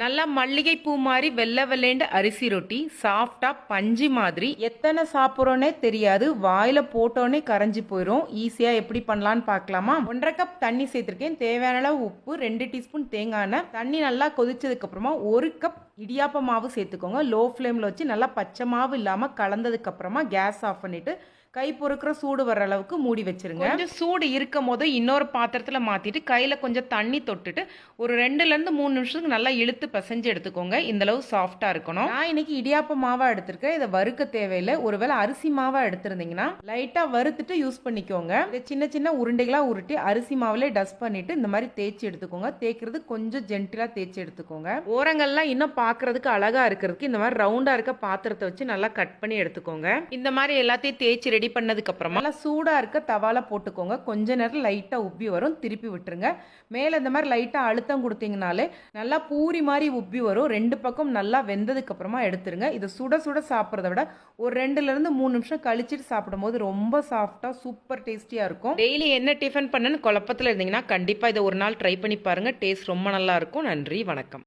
நல்லா மல்லிகை பூ மாதிரி வெள்ளை வெள்ளேண்டு அரிசி ரொட்டி சாஃப்டா பஞ்சு மாதிரி எத்தனை சாப்பிட்றோன்னே தெரியாது, வாயில போட்டோன்னே கரைஞ்சி போயிடும். ஈஸியா எப்படி பண்ணலான்னு பார்க்கலாமா? 1.5 கப் தண்ணி சேர்த்திருக்கேன். தேவையான அளவு உப்பு, 2 டீஸ்பூன் தேங்காய் எண்ணெய். தண்ணி நல்லா கொதிச்சதுக்கு அப்புறமா 1 கப் இடியாப்ப மாவு சேர்த்துக்கோங்க. லோ ஃப்ளேம்ல வச்சு நல்லா பச்சை மாவு இல்லாம கலந்ததுக்கு அப்புறமா கேஸ் ஆஃப் பண்ணிட்டு கை பொறுக்கிற சூடு வர அளவுக்கு மூடி வச்சிருங்க. கொஞ்சம் சூடு இருக்கும் போது இன்னொரு பாத்திரத்துல மாத்திட்டு கையில கொஞ்சம் தண்ணி தொட்டுட்டு ஒரு 2ல இருந்து 3 நிமிஷத்துக்கு நல்லா இழுத்து பிசைஞ்சு எடுத்துக்கோங்க. இந்த அளவு சாஃப்டா இருக்கணும். நான் இன்னைக்கு இடியாப்ப மாவா எடுத்திருக்கேன். இதை வறுக்க தேவையில்லை. ஒருவேளை அரிசி மாவா எடுத்திருந்தீங்கன்னா லைட்டா வறுத்துட்டு யூஸ் பண்ணிக்கோங்க. இதை சின்ன சின்ன உருண்டைகளா உருட்டி அரிசி மாவுல டஸ்ட் பண்ணிட்டு இந்த மாதிரி தேய்ச்சி எடுத்துக்கோங்க. தேய்க்கிறது கொஞ்சம் ஜென்டிலா தேய்ச்சி எடுத்துக்கோங்க. ஓரங்கள்லாம் இன்னும் பாக்குறதுக்கு அழகா இருக்கிறதுக்கு இந்த மாதிரி ரவுண்டா இருக்க பாத்திரத்தை வச்சு நல்லா கட் பண்ணி எடுத்துக்கோங்க. இந்த மாதிரி எல்லாத்தையும் தேய்ச்சி ரெடி பண்ணதுக்கு அப்புறமா நல்லா சூடா இருக்க தவால போட்டுக்கோங்க. கொஞ்ச நேரம் லைட்டா உப்பி வரும், திருப்பி விட்டுருங்க. மேல இந்த மாதிரி லைட்டா அழுத்தம் கொடுத்தீங்கனாலே நல்லா பூரி மாதிரி உப்பி வரும். 2 பக்கம் நல்லா வெந்ததுக்கு அப்புறமா எடுத்துருங்க. இதை சுட சுட சாப்பிட்றத விட ஒரு 2ல இருந்து 3 நிமிஷம் கழிச்சிட்டு சாப்பிடும்போது ரொம்ப சாஃப்டா சூப்பர் டேஸ்டியா இருக்கும். டெய்லி என்ன டிஃபன் பண்ணன்னு குழப்பத்துல இருந்தீங்கன்னா கண்டிப்பா இதை ஒரு நாள் ட்ரை பண்ணி பாருங்க. டேஸ்ட் ரொம்ப நல்லா இருக்கும். நன்றி, வணக்கம்.